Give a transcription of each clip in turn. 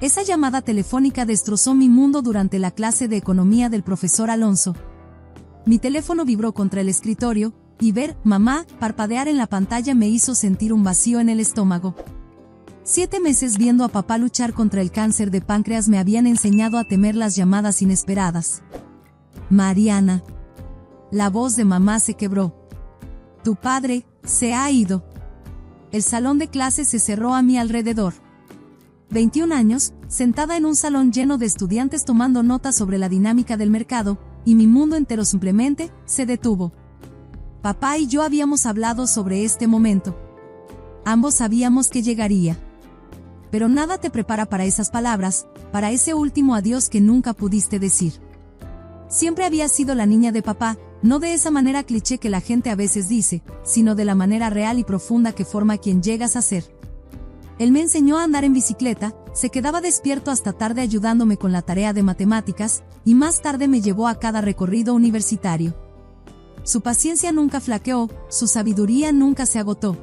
Esa llamada telefónica destrozó mi mundo durante la clase de economía del profesor Alonso. Mi teléfono vibró contra el escritorio, y ver, mamá, parpadear en la pantalla me hizo sentir un vacío en el estómago. 7 meses viendo a papá luchar contra el cáncer de páncreas me habían enseñado a temer las llamadas inesperadas. Mariana. La voz de mamá se quebró. Tu padre se ha ido. El salón de clases se cerró a mi alrededor. 21 años, sentada en un salón lleno de estudiantes tomando notas sobre la dinámica del mercado, y mi mundo entero simplemente se detuvo. Papá y yo habíamos hablado sobre este momento. Ambos sabíamos que llegaría. Pero nada te prepara para esas palabras, para ese último adiós que nunca pudiste decir. Siempre había sido la niña de papá, no de esa manera cliché que la gente a veces dice, sino de la manera real y profunda que forma quien llegas a ser. Él me enseñó a andar en bicicleta, se quedaba despierto hasta tarde ayudándome con la tarea de matemáticas, y más tarde me llevó a cada recorrido universitario. Su paciencia nunca flaqueó, su sabiduría nunca se agotó.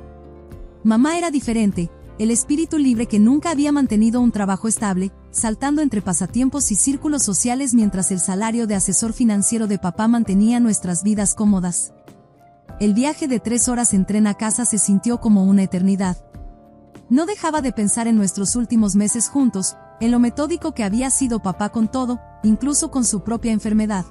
Mamá era diferente, el espíritu libre que nunca había mantenido un trabajo estable, saltando entre pasatiempos y círculos sociales mientras el salario de asesor financiero de papá mantenía nuestras vidas cómodas. El viaje de 3 horas en tren a casa se sintió como una eternidad. No dejaba de pensar en nuestros últimos meses juntos, en lo metódico que había sido papá con todo, incluso con su propia enfermedad.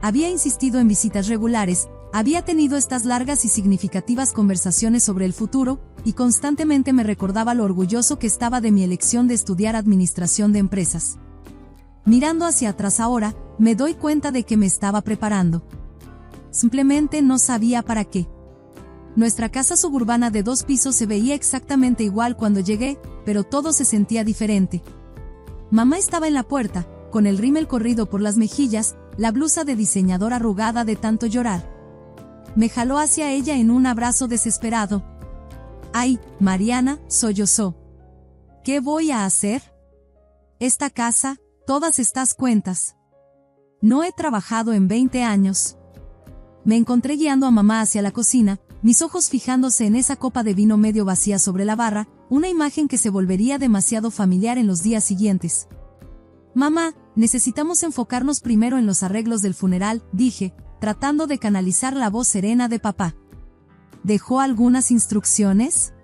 Había insistido en visitas regulares, había tenido estas largas y significativas conversaciones sobre el futuro, y constantemente me recordaba lo orgulloso que estaba de mi elección de estudiar administración de empresas. Mirando hacia atrás ahora, me doy cuenta de que me estaba preparando. Simplemente no sabía para qué. Nuestra casa suburbana de 2 pisos se veía exactamente igual cuando llegué, pero todo se sentía diferente. Mamá estaba en la puerta, con el rímel corrido por las mejillas, la blusa de diseñador arrugada de tanto llorar. Me jaló hacia ella en un abrazo desesperado. «Ay, Mariana», sollozó. «¿Qué voy a hacer? Esta casa, todas estas cuentas. No he trabajado en 20 años». Me encontré guiando a mamá hacia la cocina, mis ojos fijándose en esa copa de vino medio vacía sobre la barra, una imagen que se volvería demasiado familiar en los días siguientes. «Mamá, necesitamos enfocarnos primero en los arreglos del funeral», dije, tratando de canalizar la voz serena de papá. ¿Dejó algunas instrucciones?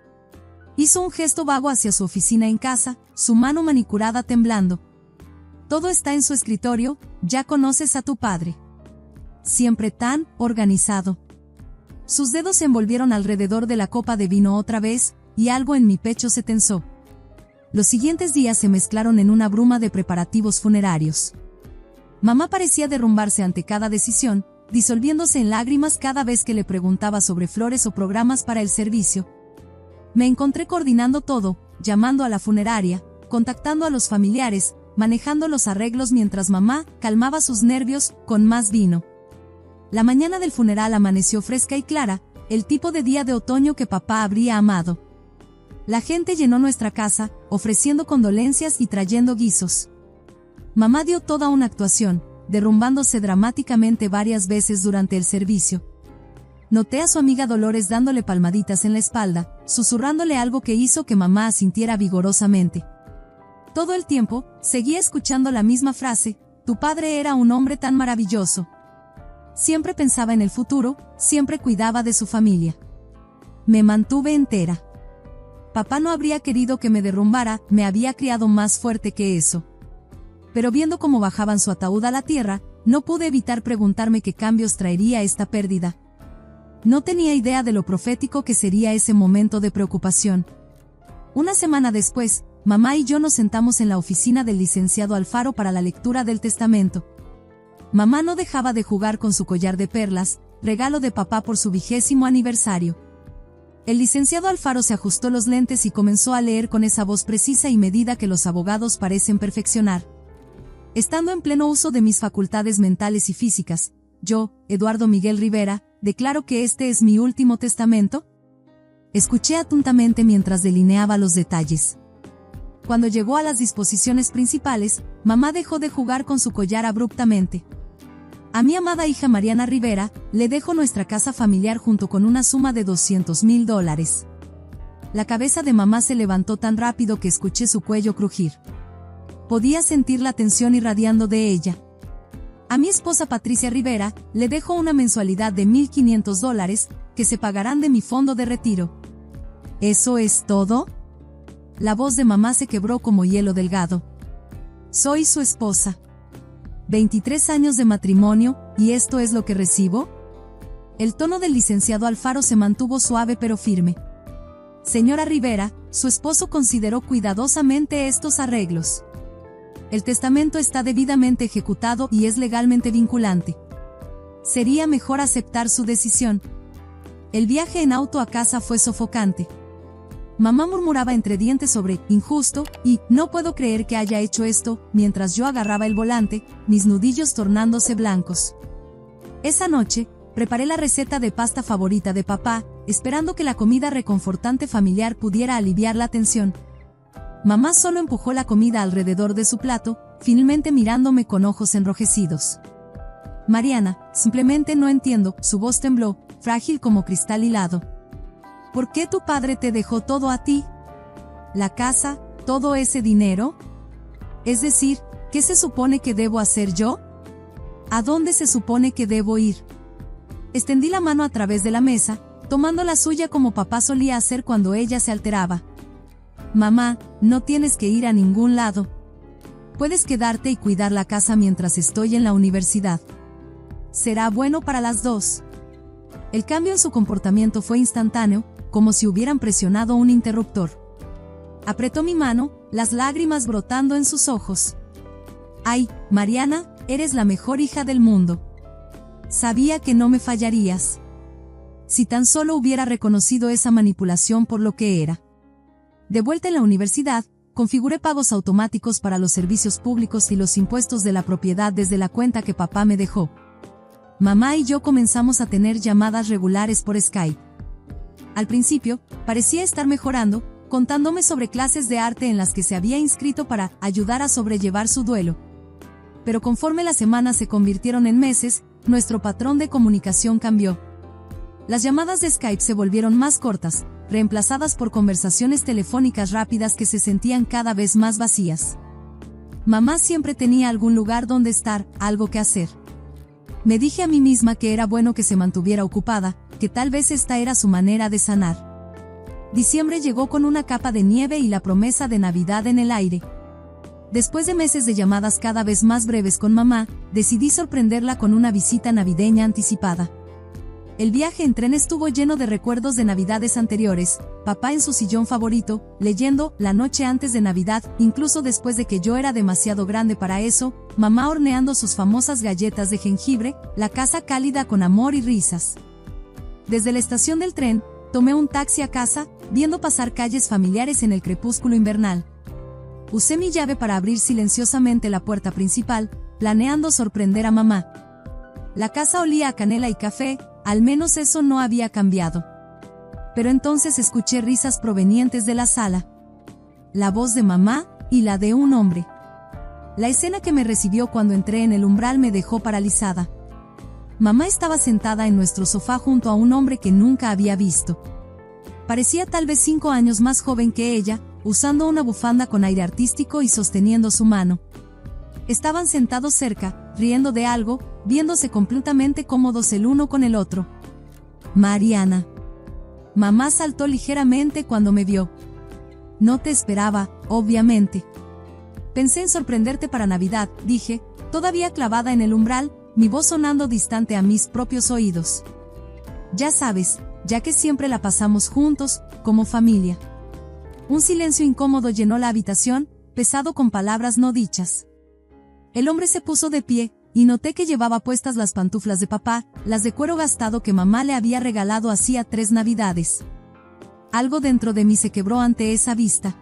Hizo un gesto vago hacia su oficina en casa, su mano manicurada temblando. «Todo está en su escritorio, ya conoces a tu padre. Siempre tan organizado». Sus dedos se envolvieron alrededor de la copa de vino otra vez, y algo en mi pecho se tensó. Los siguientes días se mezclaron en una bruma de preparativos funerarios. Mamá parecía derrumbarse ante cada decisión, disolviéndose en lágrimas cada vez que le preguntaba sobre flores o programas para el servicio. Me encontré coordinando todo, llamando a la funeraria, contactando a los familiares, manejando los arreglos mientras mamá calmaba sus nervios con más vino. La mañana del funeral amaneció fresca y clara, el tipo de día de otoño que papá habría amado. La gente llenó nuestra casa, ofreciendo condolencias y trayendo guisos. Mamá dio toda una actuación, derrumbándose dramáticamente varias veces durante el servicio. Noté a su amiga Dolores dándole palmaditas en la espalda, susurrándole algo que hizo que mamá asintiera vigorosamente. Todo el tiempo, seguía escuchando la misma frase: «Tu padre era un hombre tan maravilloso». Siempre pensaba en el futuro, siempre cuidaba de su familia. Me mantuve entera. Papá no habría querido que me derrumbara, me había criado más fuerte que eso. Pero viendo cómo bajaban su ataúd a la tierra, no pude evitar preguntarme qué cambios traería esta pérdida. No tenía idea de lo profético que sería ese momento de preocupación. Una semana después, mamá y yo nos sentamos en la oficina del licenciado Alfaro para la lectura del testamento. Mamá no dejaba de jugar con su collar de perlas, regalo de papá por su 20º aniversario. El licenciado Alfaro se ajustó los lentes y comenzó a leer con esa voz precisa y medida que los abogados parecen perfeccionar. Estando en pleno uso de mis facultades mentales y físicas, yo, Eduardo Miguel Rivera, declaro que este es mi último testamento. Escuché atentamente mientras delineaba los detalles. Cuando llegó a las disposiciones principales, mamá dejó de jugar con su collar abruptamente. A mi amada hija Mariana Rivera, le dejo nuestra casa familiar junto con una suma de $200,000. La cabeza de mamá se levantó tan rápido que escuché su cuello crujir. Podía sentir la tensión irradiando de ella. A mi esposa Patricia Rivera, le dejo una mensualidad de $1,500 que se pagarán de mi fondo de retiro. ¿Eso es todo? La voz de mamá se quebró como hielo delgado. Soy su esposa. 23 años de matrimonio, ¿y esto es lo que recibo? El tono del licenciado Alfaro se mantuvo suave pero firme. Señora Rivera, su esposo consideró cuidadosamente estos arreglos. El testamento está debidamente ejecutado y es legalmente vinculante. Sería mejor aceptar su decisión. El viaje en auto a casa fue sofocante. Mamá murmuraba entre dientes sobre injusto y no puedo creer que haya hecho esto, mientras yo agarraba el volante, mis nudillos tornándose blancos. Esa noche, preparé la receta de pasta favorita de papá, esperando que la comida reconfortante familiar pudiera aliviar la tensión. Mamá solo empujó la comida alrededor de su plato, finalmente mirándome con ojos enrojecidos. Mariana, simplemente no entiendo, su voz tembló, frágil como cristal hilado. ¿Por qué tu padre te dejó todo a ti? ¿La casa, todo ese dinero? Es decir, ¿qué se supone que debo hacer yo? ¿A dónde se supone que debo ir? Extendí la mano a través de la mesa, tomando la suya como papá solía hacer cuando ella se alteraba. Mamá, no tienes que ir a ningún lado. Puedes quedarte y cuidar la casa mientras estoy en la universidad. Será bueno para las dos. El cambio en su comportamiento fue instantáneo, como si hubieran presionado un interruptor. Apretó mi mano, las lágrimas brotando en sus ojos. Ay, Mariana, eres la mejor hija del mundo. Sabía que no me fallarías. Si tan solo hubiera reconocido esa manipulación por lo que era. De vuelta en la universidad, configuré pagos automáticos para los servicios públicos y los impuestos de la propiedad desde la cuenta que papá me dejó. Mamá y yo comenzamos a tener llamadas regulares por Skype. Al principio, parecía estar mejorando, contándome sobre clases de arte en las que se había inscrito para ayudar a sobrellevar su duelo. Pero conforme las semanas se convirtieron en meses, nuestro patrón de comunicación cambió. Las llamadas de Skype se volvieron más cortas, reemplazadas por conversaciones telefónicas rápidas que se sentían cada vez más vacías. Mamá siempre tenía algún lugar donde estar, algo que hacer. Me dije a mí misma que era bueno que se mantuviera ocupada, que tal vez esta era su manera de sanar. Diciembre llegó con una capa de nieve y la promesa de Navidad en el aire. Después de meses de llamadas cada vez más breves con mamá, decidí sorprenderla con una visita navideña anticipada. El viaje en tren estuvo lleno de recuerdos de Navidades anteriores, papá en su sillón favorito, leyendo La noche antes de Navidad, incluso después de que yo era demasiado grande para eso, mamá horneando sus famosas galletas de jengibre, la casa cálida con amor y risas. Desde la estación del tren, tomé un taxi a casa, viendo pasar calles familiares en el crepúsculo invernal. Usé mi llave para abrir silenciosamente la puerta principal, planeando sorprender a mamá. La casa olía a canela y café, al menos eso no había cambiado. Pero entonces escuché risas provenientes de la sala. La voz de mamá y la de un hombre. La escena que me recibió cuando entré en el umbral me dejó paralizada. Mamá estaba sentada en nuestro sofá junto a un hombre que nunca había visto. Parecía tal vez 5 años más joven que ella, usando una bufanda con aire artístico y sosteniendo su mano. Estaban sentados cerca, riendo de algo, viéndose completamente cómodos el uno con el otro. Mariana. Mamá saltó ligeramente cuando me vio. No te esperaba, obviamente. Pensé en sorprenderte para Navidad, dije, todavía clavada en el umbral, mi voz sonando distante a mis propios oídos. Ya sabes, ya que siempre la pasamos juntos, como familia. Un silencio incómodo llenó la habitación, pesado con palabras no dichas. El hombre se puso de pie, y noté que llevaba puestas las pantuflas de papá, las de cuero gastado que mamá le había regalado hacía 3 Navidades. Algo dentro de mí se quebró ante esa vista.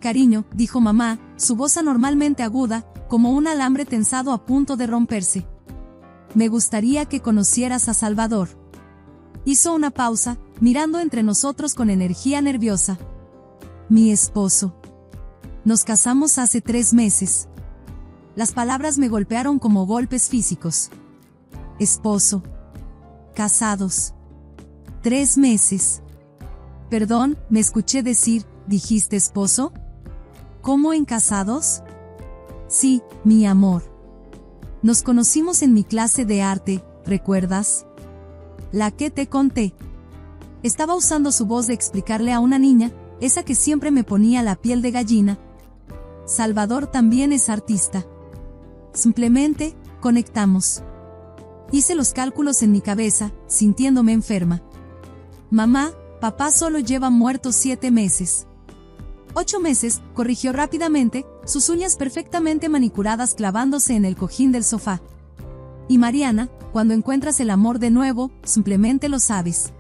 Cariño, dijo mamá, su voz anormalmente aguda, como un alambre tensado a punto de romperse. Me gustaría que conocieras a Salvador. Hizo una pausa, mirando entre nosotros con energía nerviosa. Mi esposo. Nos casamos hace 3 meses. Las palabras me golpearon como golpes físicos. Esposo. Casados. 3 meses. Perdón, me escuché decir, ¿dijiste esposo? ¿Cómo en casados? Sí, mi amor. Nos conocimos en mi clase de arte, ¿recuerdas? La que te conté. Estaba usando su voz de explicarle a una niña, esa que siempre me ponía la piel de gallina. Salvador también es artista. Simplemente, conectamos. Hice los cálculos en mi cabeza, sintiéndome enferma. Mamá, papá solo lleva muertos 7 meses. 8 meses, corrigió rápidamente, sus uñas perfectamente manicuradas clavándose en el cojín del sofá. Y Mariana, cuando encuentras el amor de nuevo, simplemente lo sabes.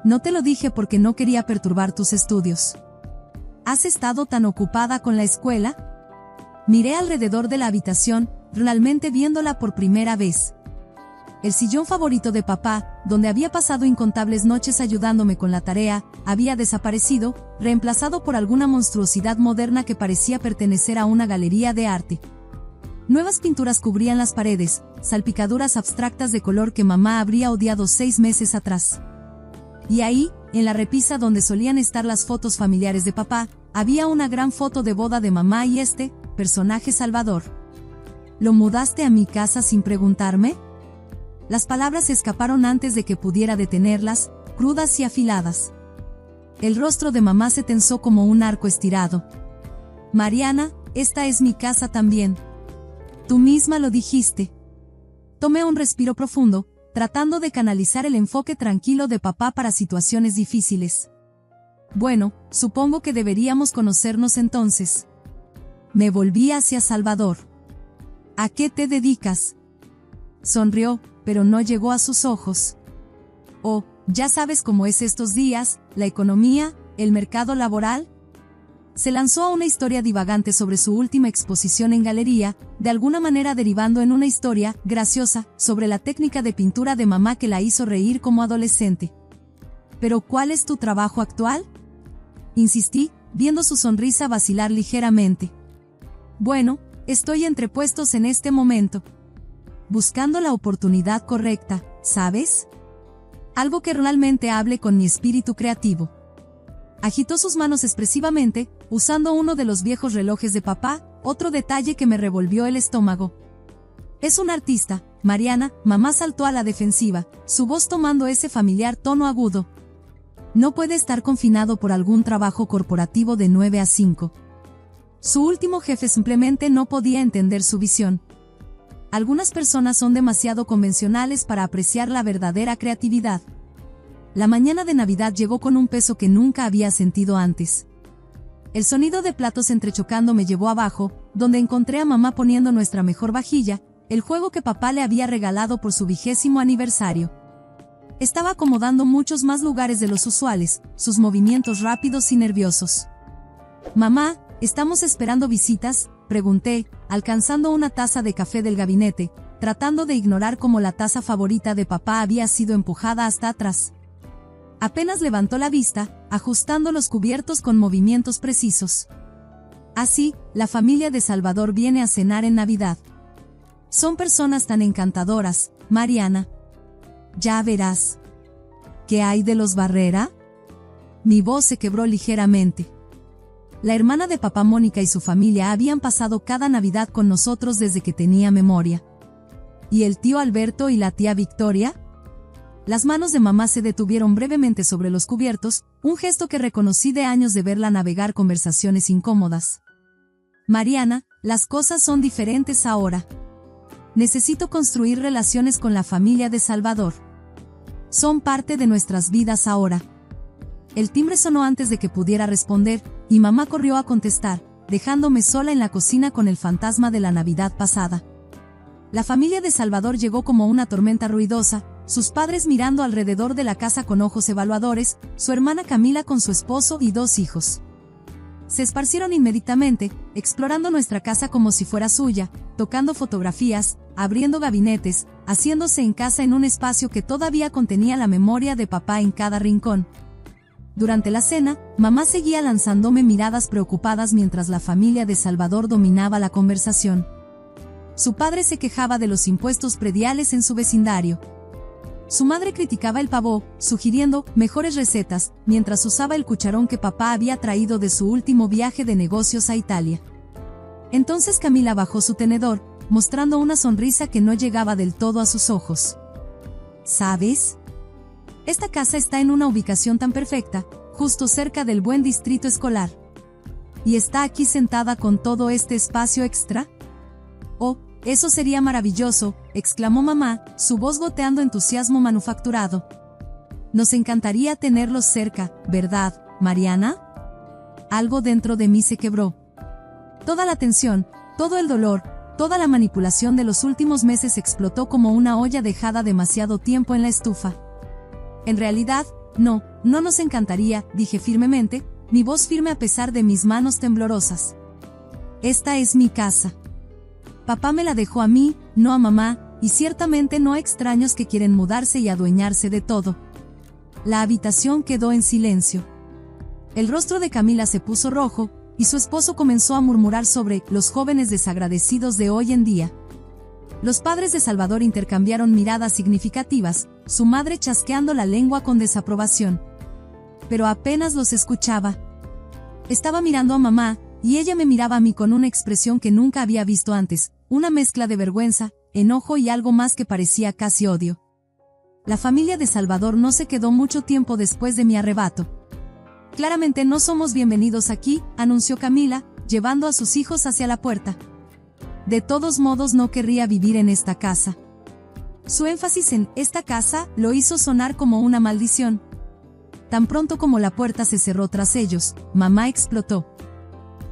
No te lo dije porque no quería perturbar tus estudios. ¿Has estado tan ocupada con la escuela? Miré alrededor de la habitación, realmente viéndola por primera vez. El sillón favorito de papá, donde había pasado incontables noches ayudándome con la tarea, había desaparecido, reemplazado por alguna monstruosidad moderna que parecía pertenecer a una galería de arte. Nuevas pinturas cubrían las paredes, salpicaduras abstractas de color que mamá habría odiado 6 meses atrás. Y ahí, en la repisa donde solían estar las fotos familiares de papá, había una gran foto de boda de mamá y personaje Salvador. ¿Lo mudaste a mi casa sin preguntarme? Las palabras se escaparon antes de que pudiera detenerlas, crudas y afiladas. El rostro de mamá se tensó como un arco estirado. Mariana, esta es mi casa también. Tú misma lo dijiste. Tomé un respiro profundo, tratando de canalizar el enfoque tranquilo de papá para situaciones difíciles. Bueno, supongo que deberíamos conocernos entonces. Me volví hacia Salvador. ¿A qué te dedicas? Sonrió, pero no llegó a sus ojos. Oh, ya sabes cómo es estos días, la economía, el mercado laboral. Se lanzó a una historia divagante sobre su última exposición en galería, de alguna manera derivando en una historia, graciosa, sobre la técnica de pintura de mamá que la hizo reír como adolescente. ¿Pero cuál es tu trabajo actual? Insistí, viendo su sonrisa vacilar ligeramente. Bueno, estoy entre puestos en este momento. Buscando la oportunidad correcta, ¿sabes? Algo que realmente hable con mi espíritu creativo. Agitó sus manos expresivamente, usando uno de los viejos relojes de papá, otro detalle que me revolvió el estómago. Es un artista, Mariana, mamá saltó a la defensiva, su voz tomando ese familiar tono agudo. No puede estar confinado por algún trabajo corporativo de 9 a 5. Su último jefe simplemente no podía entender su visión. Algunas personas son demasiado convencionales para apreciar la verdadera creatividad. La mañana de Navidad llegó con un peso que nunca había sentido antes. El sonido de platos entrechocando me llevó abajo, donde encontré a mamá poniendo nuestra mejor vajilla, el juego que papá le había regalado por su 20º aniversario. Estaba acomodando muchos más lugares de los usuales, sus movimientos rápidos y nerviosos. Mamá, ¿estamos esperando visitas?, pregunté, alcanzando una taza de café del gabinete, tratando de ignorar cómo la taza favorita de papá había sido empujada hasta atrás. Apenas levantó la vista, ajustando los cubiertos con movimientos precisos. Así, la familia de Salvador viene a cenar en Navidad. Son personas tan encantadoras, Mariana. Ya verás. ¿Qué hay de los Barrera? Mi voz se quebró ligeramente. La hermana de papá Mónica y su familia habían pasado cada Navidad con nosotros desde que tenía memoria. ¿Y el tío Alberto y la tía Victoria? Las manos de mamá se detuvieron brevemente sobre los cubiertos, un gesto que reconocí de años de verla navegar conversaciones incómodas. Mariana, las cosas son diferentes ahora. Necesito construir relaciones con la familia de Salvador. Son parte de nuestras vidas ahora. El timbre sonó antes de que pudiera responder, y mamá corrió a contestar, dejándome sola en la cocina con el fantasma de la Navidad pasada. La familia de Salvador llegó como una tormenta ruidosa, sus padres mirando alrededor de la casa con ojos evaluadores, su hermana Camila con su esposo y 2 hijos. Se esparcieron inmediatamente, explorando nuestra casa como si fuera suya, tocando fotografías, abriendo gabinetes, haciéndose en casa en un espacio que todavía contenía la memoria de papá en cada rincón. Durante la cena, mamá seguía lanzándome miradas preocupadas mientras la familia de Salvador dominaba la conversación. Su padre se quejaba de los impuestos prediales en su vecindario. Su madre criticaba el pavó, sugiriendo mejores recetas, mientras usaba el cucharón que papá había traído de su último viaje de negocios a Italia. Entonces Camila bajó su tenedor, mostrando una sonrisa que no llegaba del todo a sus ojos. ¿Sabes? Esta casa está en una ubicación tan perfecta, justo cerca del buen distrito escolar. ¿Y está aquí sentada con todo este espacio extra? Oh, eso sería maravilloso, exclamó mamá, su voz goteando entusiasmo manufacturado. Nos encantaría tenerlos cerca, ¿verdad, Mariana? Algo dentro de mí se quebró. Toda la tensión, todo el dolor, toda la manipulación de los últimos meses explotó como una olla dejada demasiado tiempo en la estufa. En realidad, no nos encantaría, dije firmemente, mi voz firme a pesar de mis manos temblorosas. Esta es mi casa. Papá me la dejó a mí, no a mamá, y ciertamente no a extraños que quieren mudarse y adueñarse de todo. La habitación quedó en silencio. El rostro de Camila se puso rojo, y su esposo comenzó a murmurar sobre los jóvenes desagradecidos de hoy en día. Los padres de Salvador intercambiaron miradas significativas, su madre chasqueando la lengua con desaprobación. Pero apenas los escuchaba. Estaba mirando a mamá, y ella me miraba a mí con una expresión que nunca había visto antes, una mezcla de vergüenza, enojo y algo más que parecía casi odio. La familia de Salvador no se quedó mucho tiempo después de mi arrebato. Claramente no somos bienvenidos aquí, anunció Camila, llevando a sus hijos hacia la puerta. De todos modos no querría vivir en esta casa. Su énfasis en esta casa lo hizo sonar como una maldición. Tan pronto como la puerta se cerró tras ellos, mamá explotó.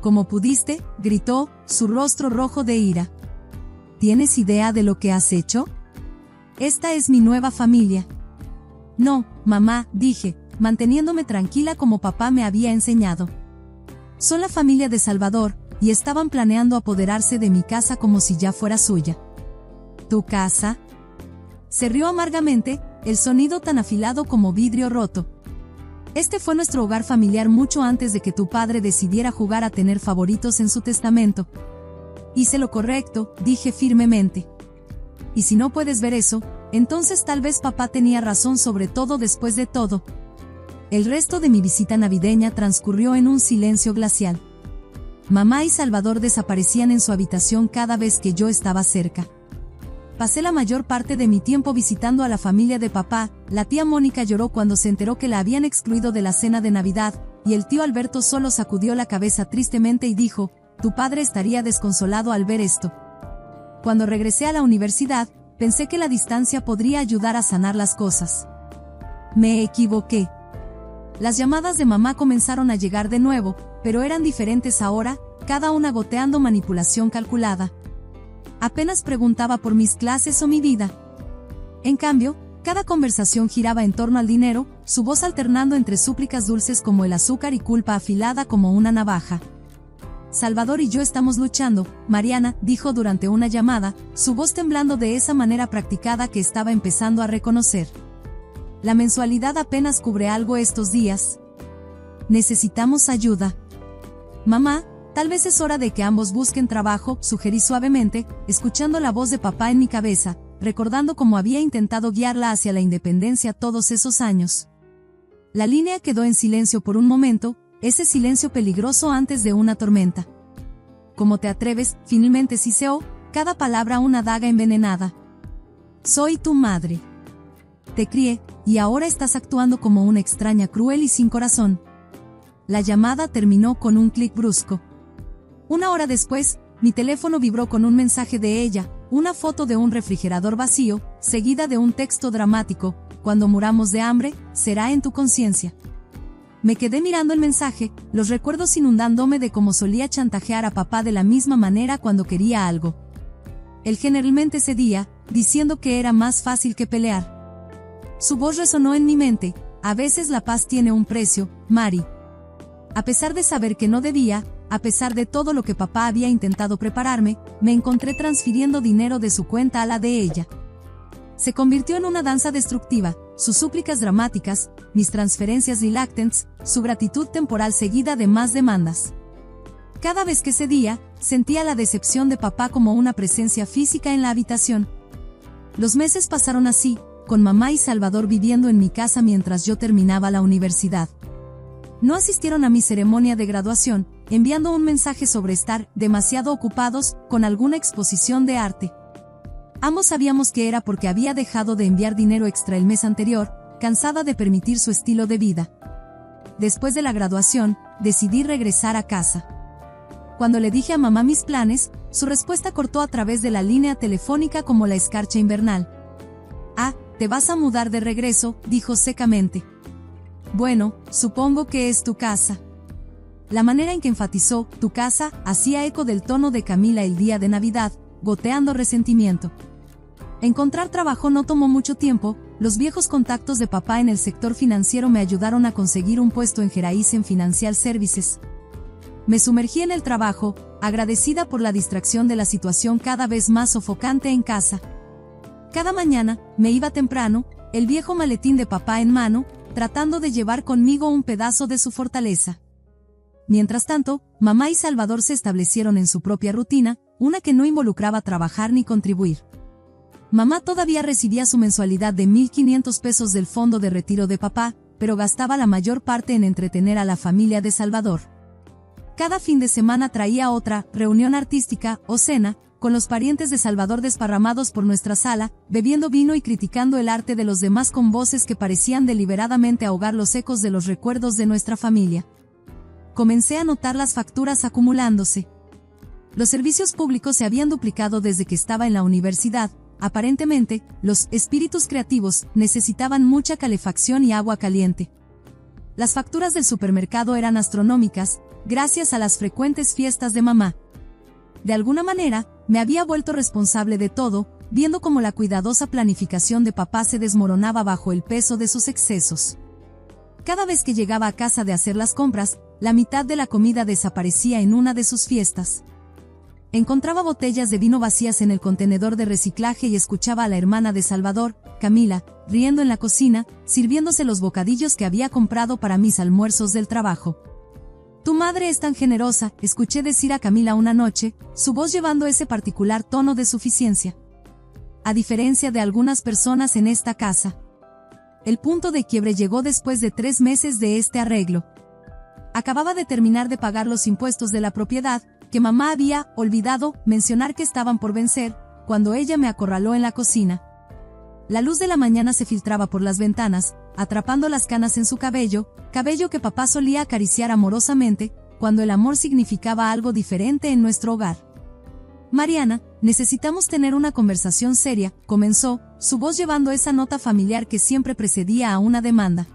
¿Cómo pudiste?, gritó, su rostro rojo de ira. ¿Tienes idea de lo que has hecho? Esta es mi nueva familia. No, mamá, dije, manteniéndome tranquila como papá me había enseñado. Son la familia de Salvador, y estaban planeando apoderarse de mi casa como si ya fuera suya. ¿Tu casa? Se rió amargamente, el sonido tan afilado como vidrio roto. Este fue nuestro hogar familiar mucho antes de que tu padre decidiera jugar a tener favoritos en su testamento. Hice lo correcto, dije firmemente. Y si no puedes ver eso, entonces tal vez papá tenía razón sobre todo después de todo. El resto de mi visita navideña transcurrió en un silencio glacial. Mamá y Salvador desaparecían en su habitación cada vez que yo estaba cerca. Pasé la mayor parte de mi tiempo visitando a la familia de papá. La tía Mónica lloró cuando se enteró que la habían excluido de la cena de Navidad, y el tío Alberto solo sacudió la cabeza tristemente y dijo, tu padre estaría desconsolado al ver esto. Cuando regresé a la universidad, pensé que la distancia podría ayudar a sanar las cosas. Me equivoqué. Las llamadas de mamá comenzaron a llegar de nuevo, pero eran diferentes ahora, cada una goteando manipulación calculada. Apenas preguntaba por mis clases o mi vida. En cambio, cada conversación giraba en torno al dinero, su voz alternando entre súplicas dulces como el azúcar y culpa afilada como una navaja. Salvador y yo estamos luchando, Mariana, dijo durante una llamada, su voz temblando de esa manera practicada que estaba empezando a reconocer. La mensualidad apenas cubre algo estos días. Necesitamos ayuda. Mamá, tal vez es hora de que ambos busquen trabajo, sugerí suavemente, escuchando la voz de papá en mi cabeza, recordando cómo había intentado guiarla hacia la independencia todos esos años. La línea quedó en silencio por un momento, ese silencio peligroso antes de una tormenta. ¿Cómo te atreves?, finalmente siseó, cada palabra una daga envenenada. Soy tu madre. Te crié, y ahora estás actuando como una extraña cruel y sin corazón. La llamada terminó con un clic brusco. Una hora después, mi teléfono vibró con un mensaje de ella, una foto de un refrigerador vacío, seguida de un texto dramático, cuando muramos de hambre, será en tu conciencia. Me quedé mirando el mensaje, los recuerdos inundándome de cómo solía chantajear a papá de la misma manera cuando quería algo. Él generalmente cedía, diciendo que era más fácil que pelear. Su voz resonó en mi mente, a veces la paz tiene un precio, Mari. A pesar de saber que no debía, a pesar de todo lo que papá había intentado prepararme, me encontré transfiriendo dinero de su cuenta a la de ella. Se convirtió en una danza destructiva, sus súplicas dramáticas, mis transferencias reluctantes, su gratitud temporal seguida de más demandas. Cada vez que cedía, sentía la decepción de papá como una presencia física en la habitación. Los meses pasaron así, con mamá y Salvador viviendo en mi casa mientras yo terminaba la universidad. No asistieron a mi ceremonia de graduación, enviando un mensaje sobre estar demasiado ocupados con alguna exposición de arte. Ambos sabíamos que era porque había dejado de enviar dinero extra el mes anterior, cansada de permitir su estilo de vida. Después de la graduación, decidí regresar a casa. Cuando le dije a mamá mis planes, su respuesta cortó a través de la línea telefónica como la escarcha invernal. «Ah, te vas a mudar de regreso», dijo secamente. «Bueno, supongo que es tu casa». La manera en que enfatizó «tu casa» hacía eco del tono de Camila el día de Navidad, goteando resentimiento. Encontrar trabajo no tomó mucho tiempo, los viejos contactos de papá en el sector financiero me ayudaron a conseguir un puesto en Geraizen Financial Services. Me sumergí en el trabajo, agradecida por la distracción de la situación cada vez más sofocante en casa. Cada mañana, me iba temprano, el viejo maletín de papá en mano, tratando de llevar conmigo un pedazo de su fortaleza. Mientras tanto, mamá y Salvador se establecieron en su propia rutina, una que no involucraba trabajar ni contribuir. Mamá todavía recibía su mensualidad de 1,500 pesos del fondo de retiro de papá, pero gastaba la mayor parte en entretener a la familia de Salvador. Cada fin de semana traía otra reunión artística o cena, con los parientes de Salvador desparramados por nuestra sala, bebiendo vino y criticando el arte de los demás con voces que parecían deliberadamente ahogar los ecos de los recuerdos de nuestra familia. Comencé a notar las facturas acumulándose. Los servicios públicos se habían duplicado desde que estaba en la universidad. Aparentemente, los espíritus creativos necesitaban mucha calefacción y agua caliente. Las facturas del supermercado eran astronómicas, gracias a las frecuentes fiestas de mamá. De alguna manera, me había vuelto responsable de todo, viendo cómo la cuidadosa planificación de papá se desmoronaba bajo el peso de sus excesos. Cada vez que llegaba a casa de hacer las compras, la mitad de la comida desaparecía en una de sus fiestas. Encontraba botellas de vino vacías en el contenedor de reciclaje y escuchaba a la hermana de Salvador, Camila, riendo en la cocina, sirviéndose los bocadillos que había comprado para mis almuerzos del trabajo. «Tu madre es tan generosa», escuché decir a Camila una noche, su voz llevando ese particular tono de suficiencia. A diferencia de algunas personas en esta casa. El punto de quiebre llegó después de 3 meses de este arreglo. Acababa de terminar de pagar los impuestos de la propiedad, que mamá había olvidado mencionar que estaban por vencer, cuando ella me acorraló en la cocina. La luz de la mañana se filtraba por las ventanas, atrapando las canas en su cabello que papá solía acariciar amorosamente, cuando el amor significaba algo diferente en nuestro hogar. «Mariana, necesitamos tener una conversación seria», comenzó, su voz llevando esa nota familiar que siempre precedía a una demanda.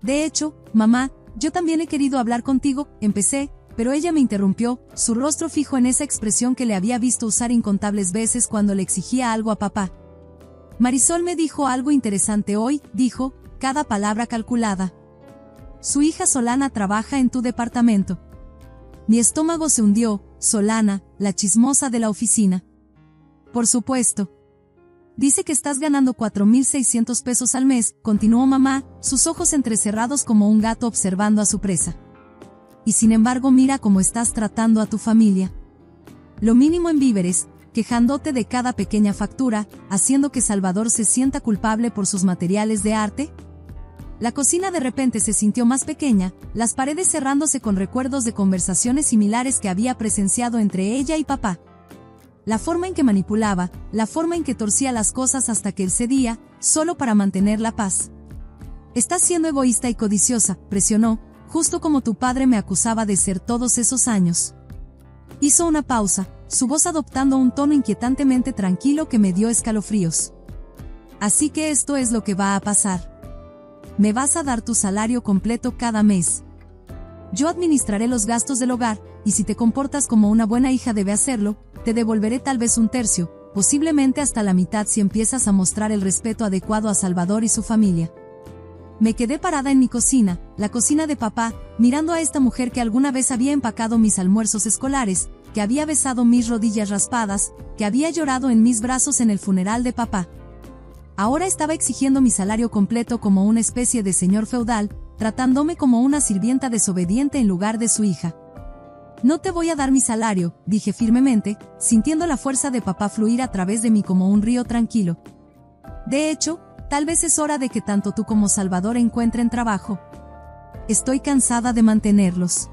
«De hecho, mamá, yo también he querido hablar contigo», empecé, pero ella me interrumpió, su rostro fijo en esa expresión que le había visto usar incontables veces cuando le exigía algo a papá. «Marisol me dijo algo interesante hoy», dijo, cada palabra calculada. «Su hija Solana trabaja en tu departamento». Mi estómago se hundió. Solana, la chismosa de la oficina. «Por supuesto. Dice que estás ganando 4,600 pesos al mes», continuó mamá, sus ojos entrecerrados como un gato observando a su presa. «Y sin embargo mira cómo estás tratando a tu familia. Lo mínimo en víveres, quejándote de cada pequeña factura, haciendo que Salvador se sienta culpable por sus materiales de arte». La cocina de repente se sintió más pequeña, las paredes cerrándose con recuerdos de conversaciones similares que había presenciado entre ella y papá. La forma en que manipulaba, la forma en que torcía las cosas hasta que él cedía, solo para mantener la paz. «Estás siendo egoísta y codiciosa», presionó, «justo como tu padre me acusaba de ser todos esos años». Hizo una pausa, su voz adoptando un tono inquietantemente tranquilo que me dio escalofríos. «Así que esto es lo que va a pasar. Me vas a dar tu salario completo cada mes. Yo administraré los gastos del hogar, y si te comportas como una buena hija debe hacerlo, te devolveré tal vez 1/3, posiblemente hasta la mitad si empiezas a mostrar el respeto adecuado a Salvador y su familia». Me quedé parada en mi cocina, la cocina de papá, mirando a esta mujer que alguna vez había empacado mis almuerzos escolares, que había besado mis rodillas raspadas, que había llorado en mis brazos en el funeral de papá. Ahora estaba exigiendo mi salario completo como una especie de señor feudal, tratándome como una sirvienta desobediente en lugar de su hija. «No te voy a dar mi salario», dije firmemente, sintiendo la fuerza de papá fluir a través de mí como un río tranquilo. «De hecho, tal vez es hora de que tanto tú como Salvador encuentren trabajo. Estoy cansada de mantenerlos.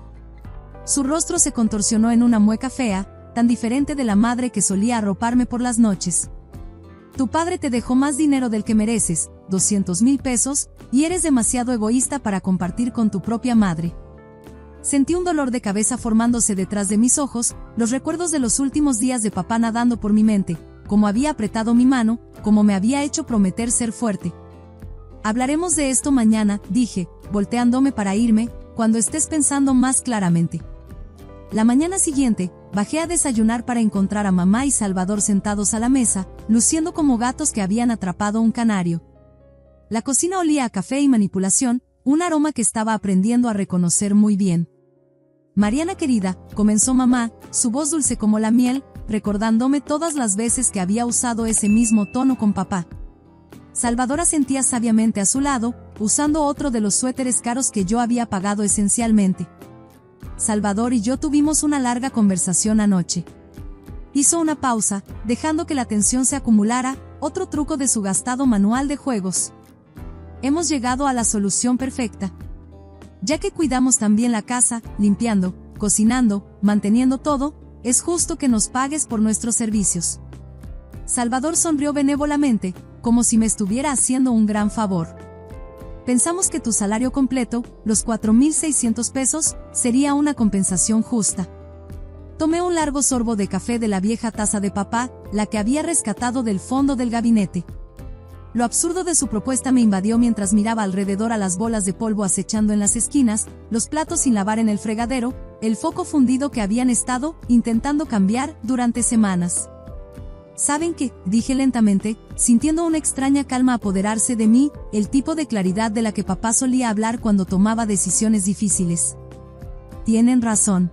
Su rostro se contorsionó en una mueca fea, tan diferente de la madre que solía arroparme por las noches. Tu padre te dejó más dinero del que mereces, 200,000 pesos, y eres demasiado egoísta para compartir con tu propia madre. Sentí un dolor de cabeza formándose detrás de mis ojos, los recuerdos de los últimos días de papá nadando por mi mente, cómo había apretado mi mano, cómo me había hecho prometer ser fuerte. Hablaremos de esto mañana, dije, volteándome para irme, cuando estés pensando más claramente. La mañana siguiente, bajé a desayunar para encontrar a mamá y Salvador sentados a la mesa, luciendo como gatos que habían atrapado un canario. La cocina olía a café y manipulación, un aroma que estaba aprendiendo a reconocer muy bien. Mariana querida, comenzó mamá, su voz dulce como la miel, recordándome todas las veces que había usado ese mismo tono con papá. Salvador asentía sabiamente a su lado, usando otro de los suéteres caros que yo había pagado esencialmente. Salvador y yo tuvimos una larga conversación anoche. Hizo una pausa, dejando que la tensión se acumulara, otro truco de su gastado manual de juegos. Hemos llegado a la solución perfecta. Ya que cuidamos también la casa, limpiando, cocinando, manteniendo todo, es justo que nos pagues por nuestros servicios. Salvador sonrió benévolamente, como si me estuviera haciendo un gran favor. Pensamos que tu salario completo, los 4,600 pesos, sería una compensación justa. Tomé un largo sorbo de café de la vieja taza de papá, la que había rescatado del fondo del gabinete. Lo absurdo de su propuesta me invadió mientras miraba alrededor a las bolas de polvo acechando en las esquinas, los platos sin lavar en el fregadero, el foco fundido que habían estado intentando cambiar durante semanas. ¿Saben qué?, dije lentamente, sintiendo una extraña calma apoderarse de mí, el tipo de claridad de la que papá solía hablar cuando tomaba decisiones difíciles. Tienen razón.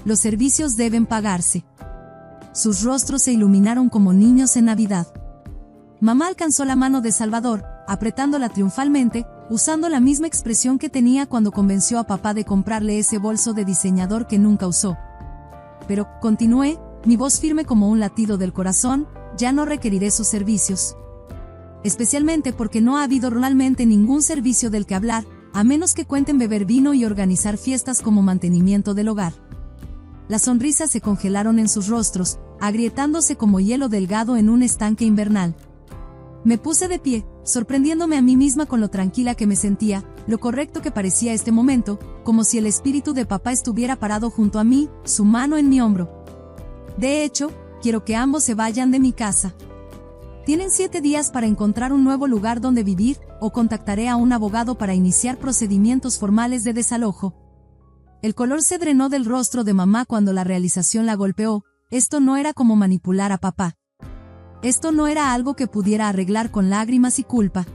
Los servicios deben pagarse. Sus rostros se iluminaron como niños en Navidad. Mamá alcanzó la mano de Salvador, apretándola triunfalmente, usando la misma expresión que tenía cuando convenció a papá de comprarle ese bolso de diseñador que nunca usó. Pero, continué, mi voz firme como un latido del corazón, ya no requeriré sus servicios. Especialmente porque no ha habido realmente ningún servicio del que hablar, a menos que cuenten beber vino y organizar fiestas como mantenimiento del hogar. Las sonrisas se congelaron en sus rostros, agrietándose como hielo delgado en un estanque invernal. Me puse de pie, sorprendiéndome a mí misma con lo tranquila que me sentía, lo correcto que parecía este momento, como si el espíritu de papá estuviera parado junto a mí, su mano en mi hombro. De hecho, quiero que ambos se vayan de mi casa. Tienen 7 días para encontrar un nuevo lugar donde vivir, o contactaré a un abogado para iniciar procedimientos formales de desalojo. El color se drenó del rostro de mamá cuando la realización la golpeó, esto no era como manipular a papá. Esto no era algo que pudiera arreglar con lágrimas y culpa.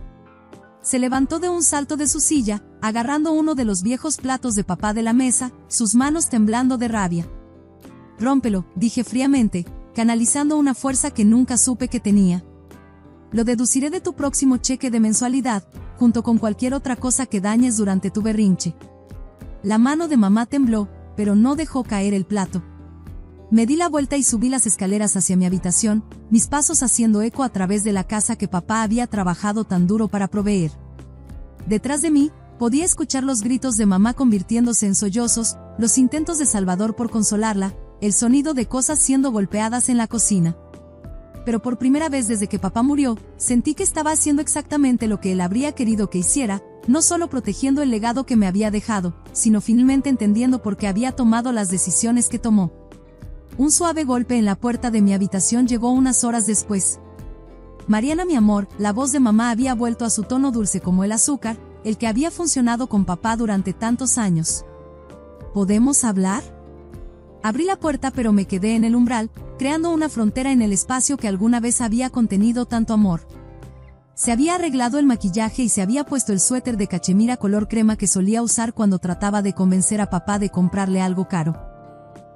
Se levantó de un salto de su silla, agarrando uno de los viejos platos de papá de la mesa, sus manos temblando de rabia. Rómpelo, dije fríamente, canalizando una fuerza que nunca supe que tenía. Lo deduciré de tu próximo cheque de mensualidad, junto con cualquier otra cosa que dañes durante tu berrinche. La mano de mamá tembló, pero no dejó caer el plato. Me di la vuelta y subí las escaleras hacia mi habitación, mis pasos haciendo eco a través de la casa que papá había trabajado tan duro para proveer. Detrás de mí, podía escuchar los gritos de mamá convirtiéndose en sollozos, los intentos de Salvador por consolarla, el sonido de cosas siendo golpeadas en la cocina. Pero por primera vez desde que papá murió, sentí que estaba haciendo exactamente lo que él habría querido que hiciera, no solo protegiendo el legado que me había dejado, sino finalmente entendiendo por qué había tomado las decisiones que tomó. Un suave golpe en la puerta de mi habitación llegó unas horas después. Mariana, mi amor, la voz de mamá había vuelto a su tono dulce como el azúcar, el que había funcionado con papá durante tantos años. ¿Podemos hablar? Abrí la puerta pero me quedé en el umbral, creando una frontera en el espacio que alguna vez había contenido tanto amor. Se había arreglado el maquillaje y se había puesto el suéter de cachemira color crema que solía usar cuando trataba de convencer a papá de comprarle algo caro.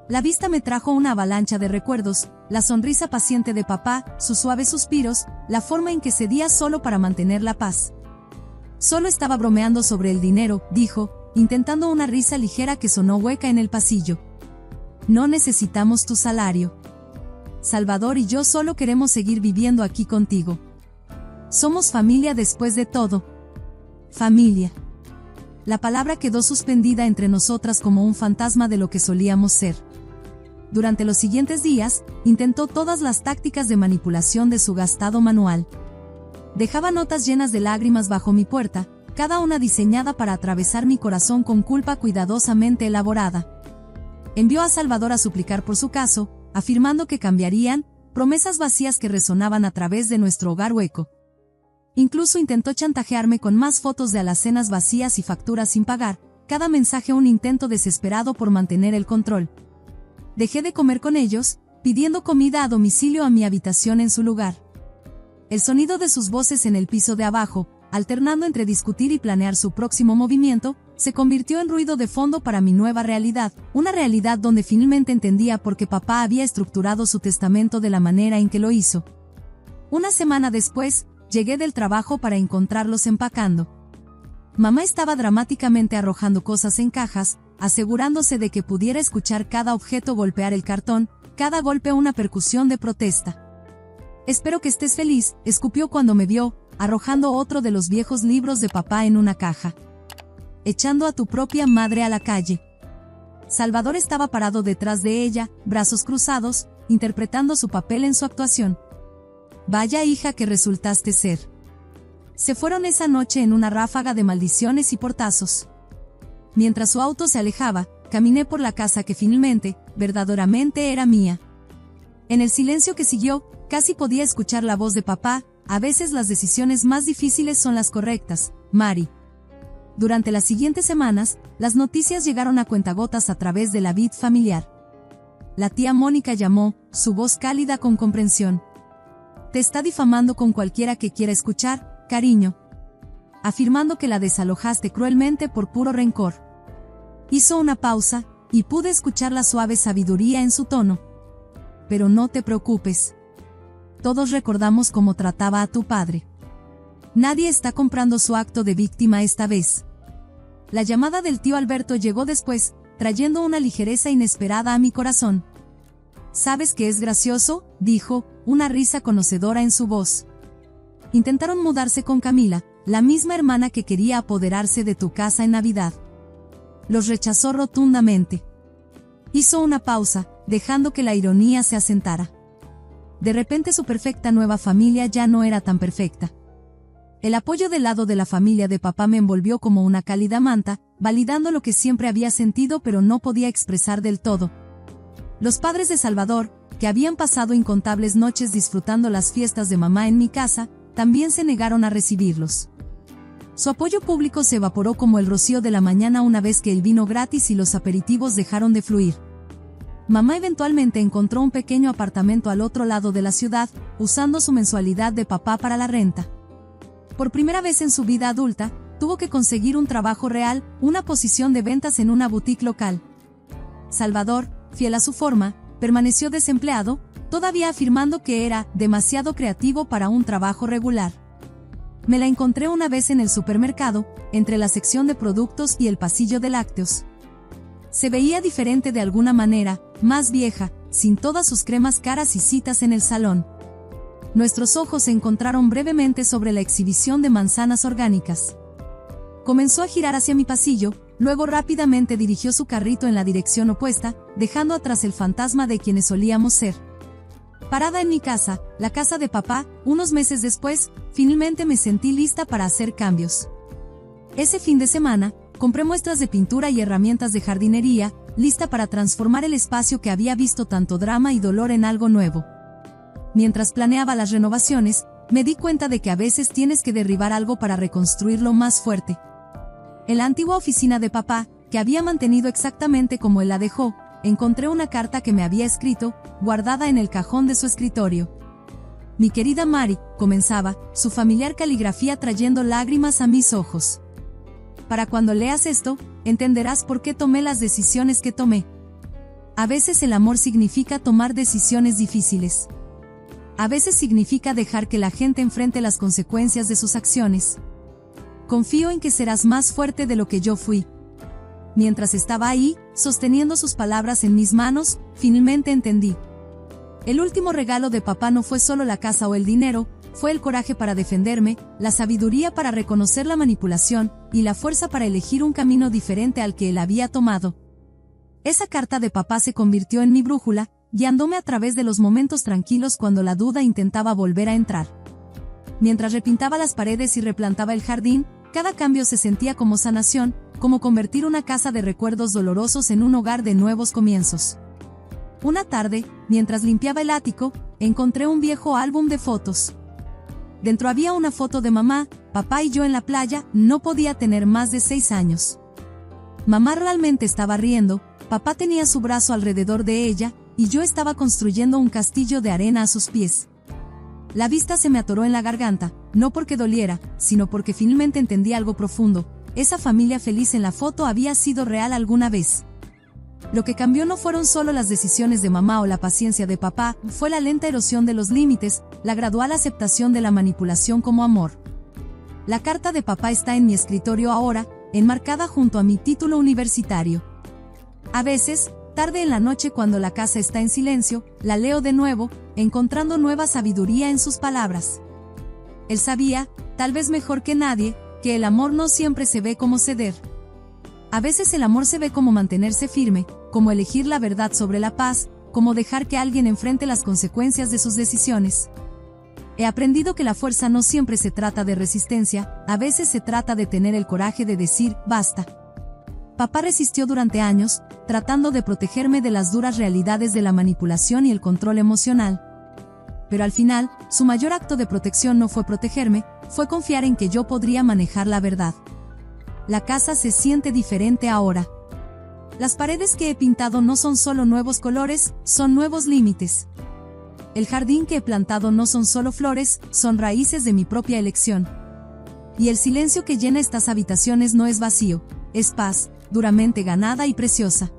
La vista me trajo una avalancha de recuerdos, la sonrisa paciente de papá, sus suaves suspiros, la forma en que cedía solo para mantener la paz. Solo estaba bromeando sobre el dinero, dijo, intentando una risa ligera que sonó hueca en el pasillo. No necesitamos tu salario. Salvador y yo solo queremos seguir viviendo aquí contigo. Somos familia después de todo. Familia. la palabra quedó suspendida entre nosotras como un fantasma de lo que solíamos ser. Durante los siguientes días, intentó todas las tácticas de manipulación de su gastado manual. Dejaba notas llenas de lágrimas bajo mi puerta, cada una diseñada para atravesar mi corazón con culpa cuidadosamente elaborada. Envió a Salvador a suplicar por su caso, afirmando que cambiarían, promesas vacías que resonaban a través de nuestro hogar hueco. Incluso intentó chantajearme con más fotos de alacenas vacías y facturas sin pagar, cada mensaje un intento desesperado por mantener el control. Dejé de comer con ellos, pidiendo comida a domicilio a mi habitación en su lugar. El sonido de sus voces en el piso de abajo, alternando entre discutir y planear su próximo movimiento, se convirtió en ruido de fondo para mi nueva realidad, una realidad donde finalmente entendía por qué papá había estructurado su testamento de la manera en que lo hizo. Una semana después, llegué del trabajo para encontrarlos empacando. Mamá estaba dramáticamente arrojando cosas en cajas, asegurándose de que pudiera escuchar cada objeto golpear el cartón, cada golpe una percusión de protesta. «Espero que estés feliz», escupió cuando me vio, arrojando otro de los viejos libros de papá en una caja. «Echando a tu propia madre a la calle». Salvador estaba parado detrás de ella, brazos cruzados, interpretando su papel en su actuación. «Vaya hija que resultaste ser». Se fueron esa noche en una ráfaga de maldiciones y portazos. Mientras su auto se alejaba, caminé por la casa que finalmente, verdaderamente era mía. En el silencio que siguió, casi podía escuchar la voz de papá: «A veces las decisiones más difíciles son las correctas, Mari». Durante las siguientes semanas, las noticias llegaron a cuentagotas a través de la vid familiar. La tía Mónica llamó, su voz cálida con comprensión. «Te está difamando con cualquiera que quiera escuchar, cariño», afirmando que la desalojaste cruelmente por puro rencor. Hizo una pausa, y pude escuchar la suave sabiduría en su tono. «Pero no te preocupes. Todos recordamos cómo trataba a tu padre. Nadie está comprando su acto de víctima esta vez». La llamada del tío Alberto llegó después, trayendo una ligereza inesperada a mi corazón. «¿Sabes qué es gracioso?», dijo, una risa conocedora en su voz. «Intentaron mudarse con Camila, la misma hermana que quería apoderarse de tu casa en Navidad. Los rechazó rotundamente». Hizo una pausa, dejando que la ironía se asentara. De repente su perfecta nueva familia ya no era tan perfecta. El apoyo del lado de la familia de papá me envolvió como una cálida manta, validando lo que siempre había sentido pero no podía expresar del todo. Los padres de Salvador, que habían pasado incontables noches disfrutando las fiestas de mamá en mi casa, también se negaron a recibirlos. Su apoyo público se evaporó como el rocío de la mañana una vez que el vino gratis y los aperitivos dejaron de fluir. Mamá eventualmente encontró un pequeño apartamento al otro lado de la ciudad, usando su mensualidad de papá para la renta. Por primera vez en su vida adulta, tuvo que conseguir un trabajo real, una posición de ventas en una boutique local. Salvador, fiel a su forma, permaneció desempleado, todavía afirmando que era demasiado creativo para un trabajo regular. Me la encontré una vez en el supermercado, entre la sección de productos y el pasillo de lácteos. Se veía diferente de alguna manera, más vieja, sin todas sus cremas caras y citas en el salón. Nuestros ojos se encontraron brevemente sobre la exhibición de manzanas orgánicas. Comenzó a girar hacia mi pasillo, luego rápidamente dirigió su carrito en la dirección opuesta, dejando atrás el fantasma de quienes solíamos ser. Parada en mi casa, la casa de papá, unos meses después, finalmente me sentí lista para hacer cambios. Ese fin de semana, compré muestras de pintura y herramientas de jardinería, lista para transformar el espacio que había visto tanto drama y dolor en algo nuevo. Mientras planeaba las renovaciones, me di cuenta de que a veces tienes que derribar algo para reconstruirlo más fuerte. En la antigua oficina de papá, que había mantenido exactamente como él la dejó, encontré una carta que me había escrito, guardada en el cajón de su escritorio. «Mi querida Mari», comenzaba, su familiar caligrafía trayendo lágrimas a mis ojos. «Para cuando leas esto, entenderás por qué tomé las decisiones que tomé. A veces el amor significa tomar decisiones difíciles. A veces significa dejar que la gente enfrente las consecuencias de sus acciones. Confío en que serás más fuerte de lo que yo fui». Mientras estaba ahí, sosteniendo sus palabras en mis manos, finalmente entendí. El último regalo de papá no fue solo la casa o el dinero, fue el coraje para defenderme, la sabiduría para reconocer la manipulación, y la fuerza para elegir un camino diferente al que él había tomado. Esa carta de papá se convirtió en mi brújula, guiándome a través de los momentos tranquilos cuando la duda intentaba volver a entrar. Mientras repintaba las paredes y replantaba el jardín, cada cambio se sentía como sanación, como convertir una casa de recuerdos dolorosos en un hogar de nuevos comienzos. Una tarde, mientras limpiaba el ático, encontré un viejo álbum de fotos. Dentro había una foto de mamá, papá y yo en la playa. No podía tener más de 6 años. Mamá realmente estaba riendo, papá tenía su brazo alrededor de ella, y yo estaba construyendo un castillo de arena a sus pies. La vista se me atoró en la garganta, no porque doliera, sino porque finalmente entendí algo profundo. Esa familia feliz en la foto había sido real alguna vez. Lo que cambió no fueron solo las decisiones de mamá o la paciencia de papá, fue la lenta erosión de los límites, la gradual aceptación de la manipulación como amor. La carta de papá está en mi escritorio ahora, enmarcada junto a mi título universitario. A veces, tarde en la noche cuando la casa está en silencio, la leo de nuevo, encontrando nueva sabiduría en sus palabras. Él sabía, tal vez mejor que nadie, que el amor no siempre se ve como ceder. A veces el amor se ve como mantenerse firme, como elegir la verdad sobre la paz, como dejar que alguien enfrente las consecuencias de sus decisiones. He aprendido que la fuerza no siempre se trata de resistencia, a veces se trata de tener el coraje de decir, basta. Papá resistió durante años, tratando de protegerme de las duras realidades de la manipulación y el control emocional. Pero al final, su mayor acto de protección no fue protegerme, fue confiar en que yo podría manejar la verdad. La casa se siente diferente ahora. Las paredes que he pintado no son solo nuevos colores, son nuevos límites. El jardín que he plantado no son solo flores, son raíces de mi propia elección. Y el silencio que llena estas habitaciones no es vacío, es paz, duramente ganada y preciosa.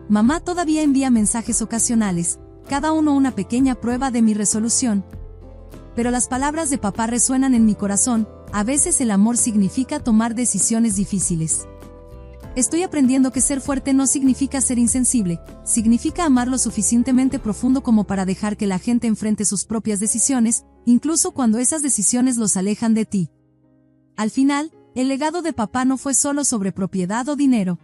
Mamá todavía envía mensajes ocasionales, cada uno una pequeña prueba de mi resolución. Pero las palabras de papá resuenan en mi corazón, a veces el amor significa tomar decisiones difíciles. Estoy aprendiendo que ser fuerte no significa ser insensible, significa amar lo suficientemente profundo como para dejar que la gente enfrente sus propias decisiones, incluso cuando esas decisiones los alejan de ti. Al final, el legado de papá no fue solo sobre propiedad o dinero.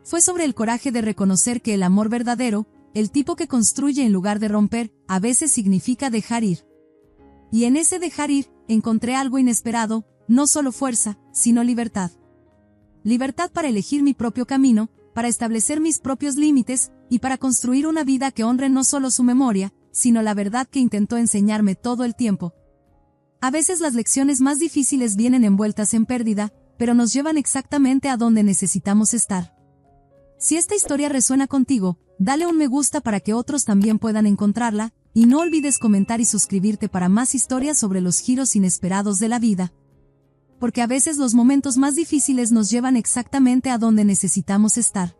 Fue sobre el coraje de reconocer que el amor verdadero, el tipo que construye en lugar de romper, a veces significa dejar ir. Y en ese dejar ir, encontré algo inesperado, no solo fuerza, sino libertad. Libertad para elegir mi propio camino, para establecer mis propios límites, y para construir una vida que honre no solo su memoria, sino la verdad que intentó enseñarme todo el tiempo. A veces las lecciones más difíciles vienen envueltas en pérdida, pero nos llevan exactamente a donde necesitamos estar. Si esta historia resuena contigo, dale un me gusta para que otros también puedan encontrarla, y no olvides comentar y suscribirte para más historias sobre los giros inesperados de la vida. Porque a veces los momentos más difíciles nos llevan exactamente a donde necesitamos estar.